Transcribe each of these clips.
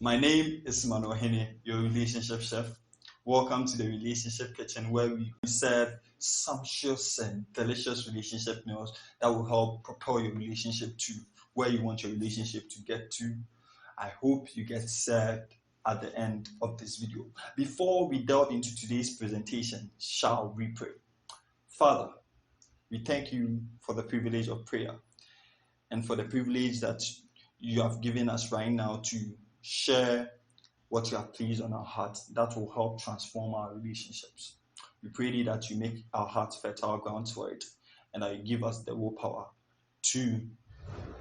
My name is Manuel Hene, your relationship chef. Welcome to the Relationship Kitchen, where we serve sumptuous and delicious relationship meals that will help propel your relationship to where you want your relationship to get to. I hope you get served at the end of this video. Before we delve into today's presentation, shall we pray? Father, we thank you for the privilege of prayer and for the privilege that you have given us right now to share what you have placed on our hearts that will help transform our relationships. We pray that you make our hearts fertile grounds for it, and that you give us the willpower to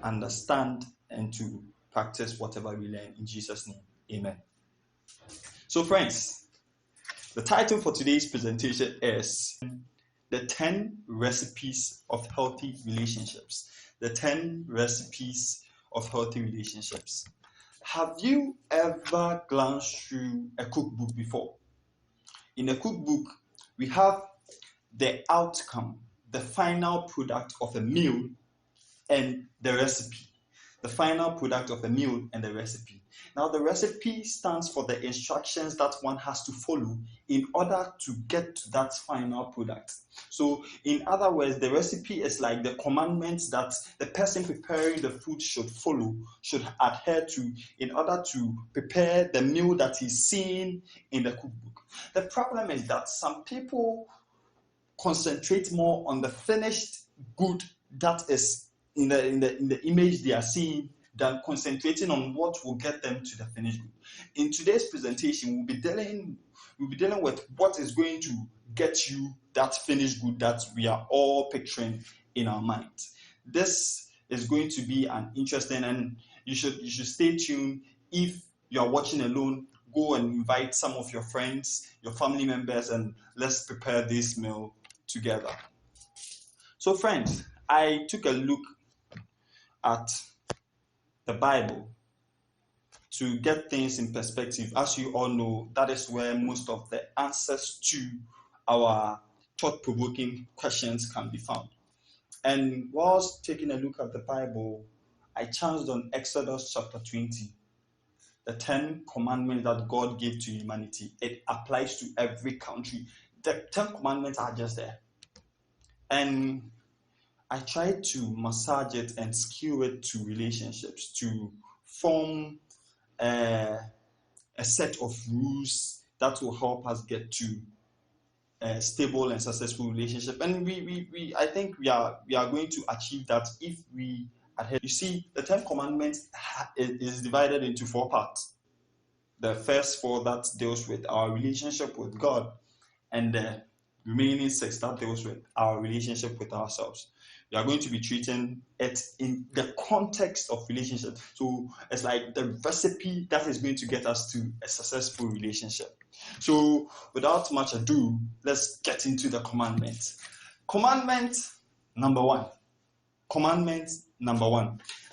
understand and to practice whatever we learn. In Jesus' name, amen. So friends, the title for today's presentation is The 10 Recipes of Healthy Relationships. The 10 Recipes of Healthy Relationships. Have you ever glanced through a cookbook before? In a cookbook, we have the outcome, the final product of a meal and the recipe. The final product of a meal and the recipe. Now, the recipe stands for the instructions that one has to follow in order to get to that final product. So, in other words, the recipe is like the commandments that the person preparing the food should follow, should adhere to in order to prepare the meal that is seen in the cookbook. The problem is that some people concentrate more on the finished good that is in the image they are seeing than concentrating on what will get them to the finished good. In today's presentation, we'll be dealing with what is going to get you that finished good that we are all picturing in our minds. This is going to be an interesting, and you should stay tuned. If you are watching alone, go and invite some of your friends, your family members, and let's prepare this meal together. So friends, I took a look at the Bible to get things in perspective. As you all know, that is where most of the answers to our thought-provoking questions can be found. And whilst taking a look at the Bible, I chanced on Exodus chapter 20, the 10 commandments that God gave to humanity. It applies to every country. The 10 commandments are just there. And I tried to massage it and skew it to relationships to form a set of rules that will help us get to a stable and successful relationship. And I think we are going to achieve that if we adhere. You see, the 10 commandments is divided into 4 parts. The first 4 that deals with our relationship with God, and the remaining 6 that deals with our relationship with ourselves. We are going to be treating it in the context of relationship. So it's like the recipe that is going to get us to a successful relationship. So without much ado, let's get into the commandments. Commandment number 1.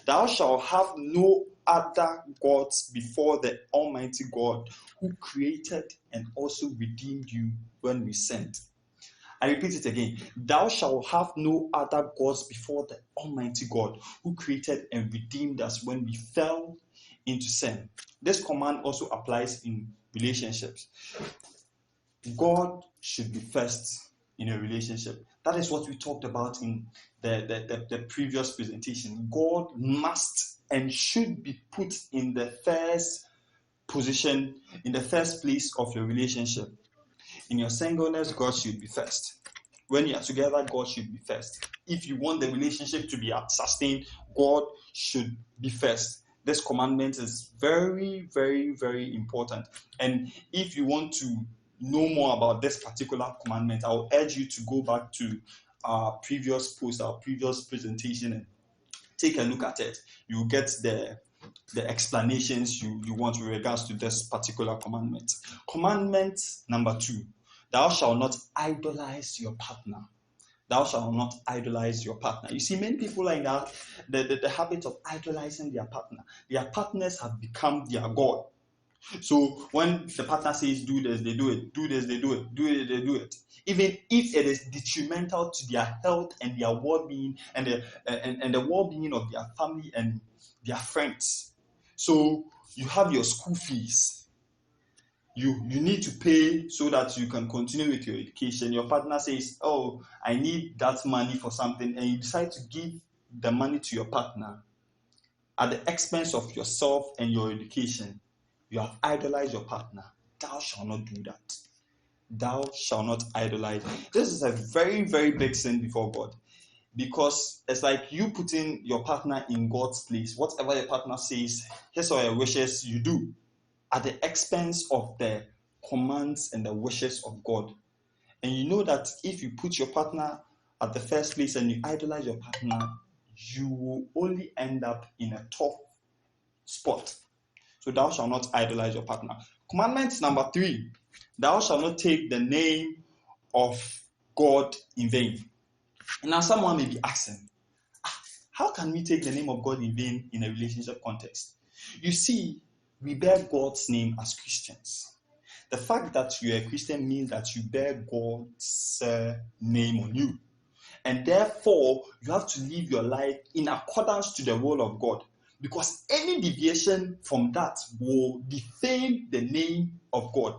Thou shalt have no other gods before the Almighty God, who created and also redeemed you when we sinned. I repeat it again. Thou shalt have no other gods before the Almighty God, who created and redeemed us when we fell into sin. This command also applies in relationships. God should be first in a relationship. That is what we talked about in the previous presentation. God must and should be put in the first position, in the first place of your relationship. In your singleness, God should be first. When you are together, God should be first. If you want the relationship to be sustained, God should be first. This commandment is very, very, very important. And if you want to know more about this particular commandment, I will urge you to go back to our previous post, our previous presentation, and take a look at it. You'll get the explanations you want with regards to this particular commandment. Commandment number 2. Thou shalt not idolize your partner. Thou shalt not idolize your partner. You see, many people are in the habit of idolizing their partner. Their partners have become their God. So when the partner says do this, they do it. Do this, they do it. Do it, they do it. Even if it is detrimental to their health and their well-being and the well-being of their family and their friends. So you have your school fees. You need to pay so that you can continue with your education. Your partner says, oh, I need that money for something, and you decide to give the money to your partner at the expense of yourself and your education. You have idolized your partner. Thou shalt not do that. Thou shalt not idolize. This is a very, very big sin before God, because it's like you putting your partner in God's place. Whatever your partner says, his or her wishes, you do at the expense of the commands and the wishes of God. And you know that if you put your partner at the first place and you idolize your partner, you will only end up in a tough spot. So thou shalt not idolize your partner. Commandment number 3, thou shalt not take the name of God in vain. Now someone may be asking, how can we take the name of God in vain in a relationship context? You see, we bear God's name as Christians. The fact that you're a Christian means that you bear God's name on you. And therefore, you have to live your life in accordance to the will of God. Because any deviation from that will defame the name of God.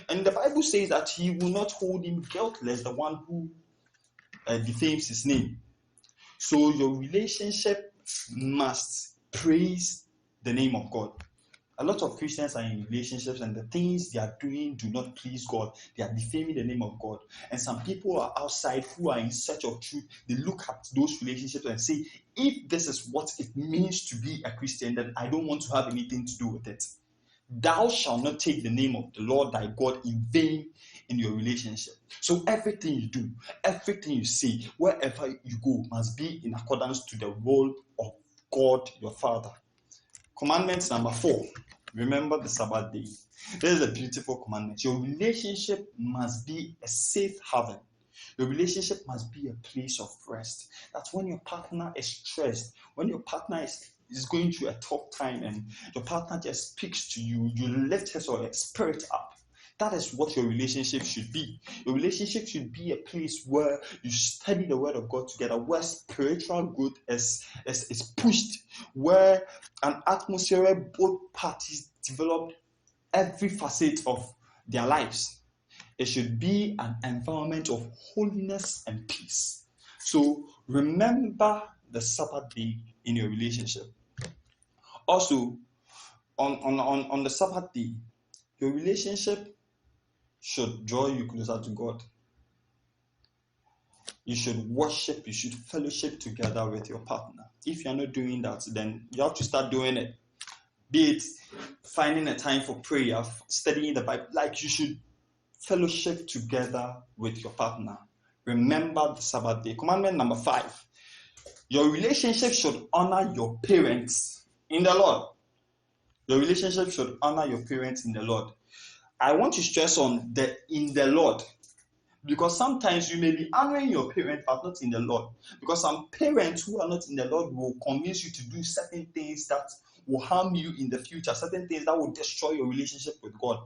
And the Bible says that he will not hold him guiltless, the one who defames his name. So your relationship must praise the name of God. A lot of Christians are in relationships and the things they are doing do not please God. They are defaming the name of God. And some people are outside who are in search of truth. They look at those relationships and say, if this is what it means to be a Christian, then I don't want to have anything to do with it. Thou shalt not take the name of the Lord thy God in vain in your relationship. So everything you do, everything you say, wherever you go, must be in accordance to the will of God your Father. Commandment number 4, remember the Sabbath day. This is a beautiful commandment. Your relationship must be a safe haven. Your relationship must be a place of rest. That's when your partner is stressed, when your partner is going through a tough time and your partner just speaks to you, you lift his or her spirit up. That is what your relationship should be. Your relationship should be a place where you study the word of God together, where spiritual growth is pushed, where an atmosphere where both parties develop every facet of their lives. It should be an environment of holiness and peace. So remember the Sabbath day in your relationship. Also, on the Sabbath day, your relationship should draw you closer to God. You should worship, you should fellowship together with your partner. If you're not doing that, then you have to start doing it. Be it finding a time for prayer, studying the Bible, like you should fellowship together with your partner. Remember the Sabbath day. Commandment number 5, your relationship should honor your parents in the Lord. Your relationship should honor your parents in the Lord. I want to stress on the in the Lord, because sometimes you may be honoring your parent but not in the Lord. Because some parents who are not in the Lord will convince you to do certain things that will harm you in the future, certain things that will destroy your relationship with God.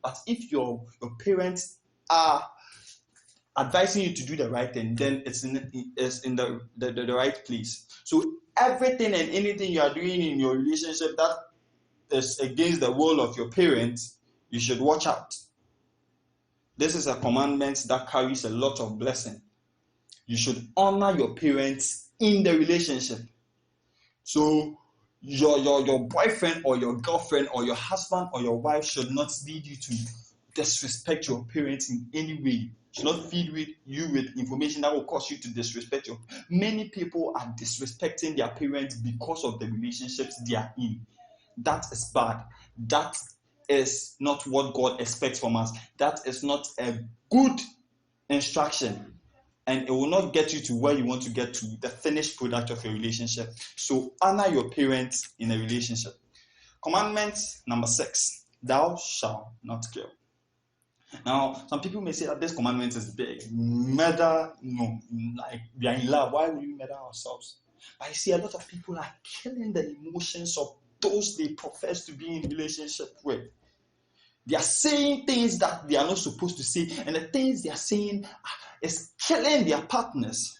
But if your parents are advising you to do the right thing, then it's in the right place. So everything and anything you are doing in your relationship that is against the will of your parents, you should watch out. This is a commandment that carries a lot of blessing. You should honor your parents in the relationship. So your boyfriend or your girlfriend or your husband or your wife should not lead you to disrespect your parents in any way. Should not feed you with information that will cause you to disrespect your. Many people are disrespecting their parents because of the relationships they are in. That is bad. That is not what God expects from us. That is not a good instruction, and it will not get you to where you want to get to, the finished product of your relationship. So honor your parents in a relationship. Commandment number 6, thou shalt not kill. Now, some people may say that this commandment is big. Murder, no, like we are in love. Why will we murder ourselves? But I see a lot of people are killing the emotions of those they profess to be in relationship with. They are saying things that they are not supposed to say, and the things they are saying is killing their partners.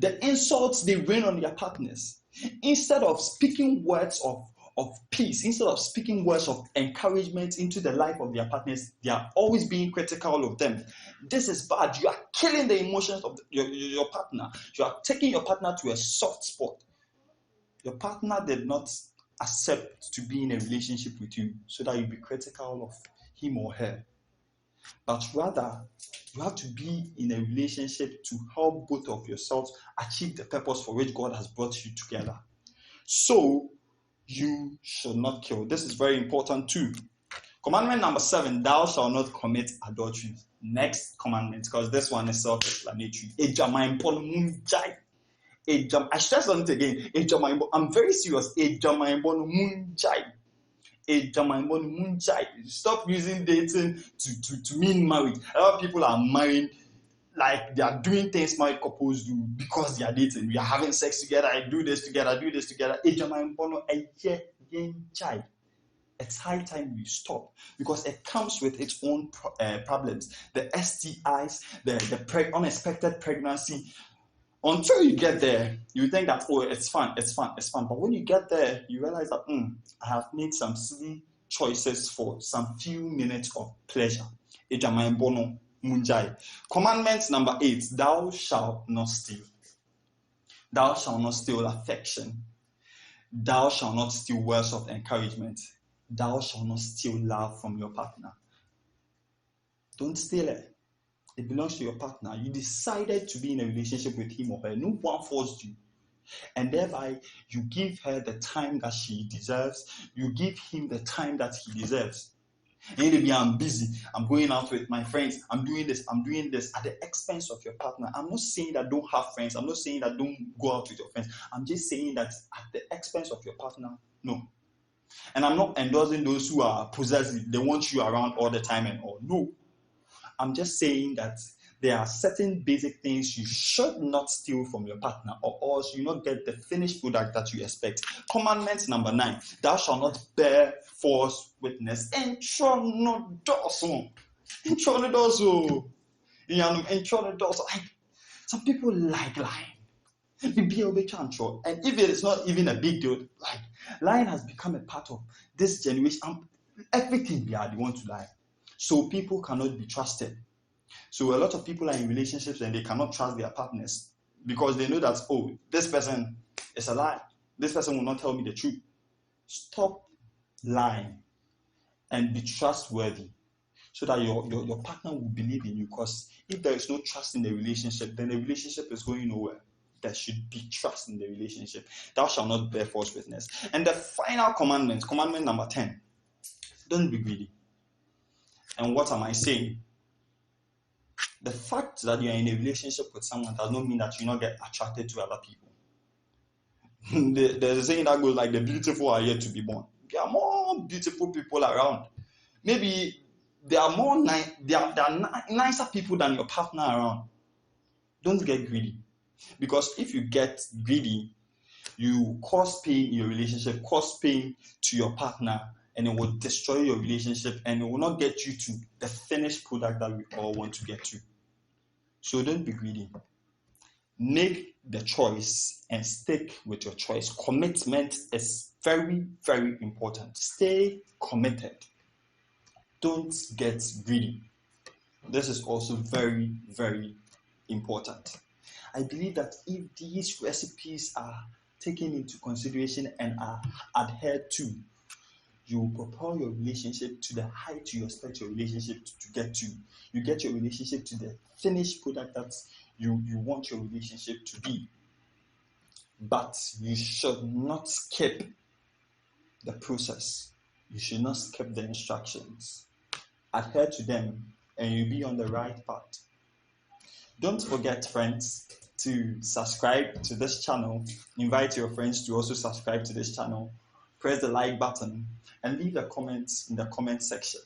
The insults they rain on their partners, instead of speaking words of of peace, instead of speaking words of encouragement into the life of their partners, they are always being critical of them. This is bad. You are killing the emotions of your partner. You are taking your partner to a soft spot. Your partner did not accept to be in a relationship with you so that you be critical of him or her. But rather, you have to be in a relationship to help both of yourselves achieve the purpose for which God has brought you together. So, you should not kill. This is very important too. Commandment number 7, thou shalt not commit adultery. Next commandment, because this one is self-explanatory. I stress on it again. I'm very serious. Stop using dating to mean marriage. A lot of people are married like they are doing things married couples do because they are dating. We are having sex together. I do this together. It's high time we stop, because it comes with its own problems. The STIs, the unexpected pregnancy. Until you get there, you think that, oh, it's fun. But when you get there, you realize that I have made some silly choices for some few minutes of pleasure. Commandment number 8, thou shalt not steal. Thou shalt not steal affection. Thou shalt not steal words of encouragement. Thou shalt not steal love from your partner. Don't steal it. It belongs to your partner. You decided to be in a relationship with him or her. No one forced you. And thereby, you give her the time that she deserves. You give him the time that he deserves. And maybe I'm busy. I'm going out with my friends. I'm doing this at the expense of your partner. I'm not saying that don't have friends. I'm not saying that don't go out with your friends. I'm just saying that at the expense of your partner, no. And I'm not endorsing those who are possessive. They want you around all the time and all. No. I'm just saying that there are certain basic things you should not steal from your partner, or else you not get the finished product that you expect. Commandment number 9, thou shalt not bear false witness. Some people like lying. And if it is not even a big deal, like lying has become a part of this generation. Everything they want to lie. So people cannot be trusted. So a lot of people are in relationships and they cannot trust their partners because they know that, oh, this person is a lie. This person will not tell me the truth. Stop lying and be trustworthy so that your partner will believe in you. Because if there is no trust in the relationship, then the relationship is going nowhere. There should be trust in the relationship. Thou shalt not bear false witness. And the final commandment number 10, don't be greedy. And what am I saying? The fact that you are in a relationship with someone does not mean that you not get attracted to other people. There's a saying that goes like, the beautiful are yet to be born. There are more beautiful people around. Maybe there are more there are nicer people than your partner around. Don't get greedy. Because if you get greedy, you cause pain in your relationship, cause pain to your partner, and it will destroy your relationship, and it will not get you to the finished product that we all want to get to. So don't be greedy. Make the choice and stick with your choice. Commitment is very, very important. Stay committed. Don't get greedy. This is also very, very important. I believe that if these recipes are taken into consideration and are adhered to, you will propel your relationship to the height you expect your relationship to get to. You get your relationship to the finished product that you want your relationship to be. But you should not skip the process. You should not skip the instructions. Adhere to them and you'll be on the right path. Don't forget, friends, to subscribe to this channel. Invite your friends to also subscribe to this channel. Press the like button and leave a comment in the comment section.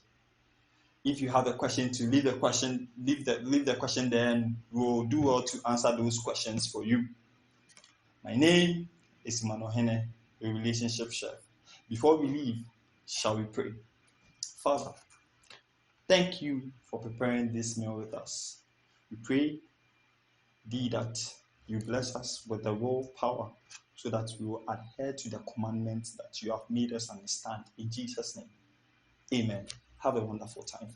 If you have a question, to leave the question there, and we'll do well to answer those questions for you. My name is Manohene, a relationship chef. Before we leave, shall we pray? Father, thank you for preparing this meal with us. We pray thee that You bless us with the willpower so that we will adhere to the commandments that you have made us understand. In Jesus' name, amen. Have a wonderful time.